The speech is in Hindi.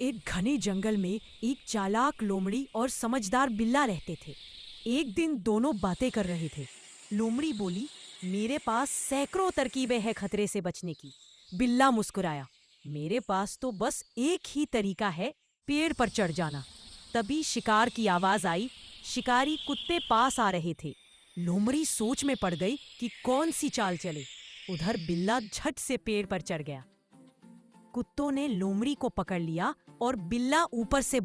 एक घने जंगल में एक चालाक लोमड़ी और समझदार बिल्ला रहते थे। एक दिन दोनों बातें कर रहे थे। लोमड़ी बोली, मेरे पास सैकड़ों तरकीबें हैं खतरे से बचने की। बिल्ला मुस्कुराया, मेरे पास तो बस एक ही तरीका है, पेड़ पर चढ़ जाना। तभी शिकार की आवाज आई। शिकारी कुत्ते पास आ रहे थे। लोमड़ी सोच में पड़ गई कि कौन सी चाल चले। उधर बिल्ला झट से पेड़ पर चढ़ गया। कुत्तों ने लोमड़ी को पकड़ लिया और बिल्ला ऊपर से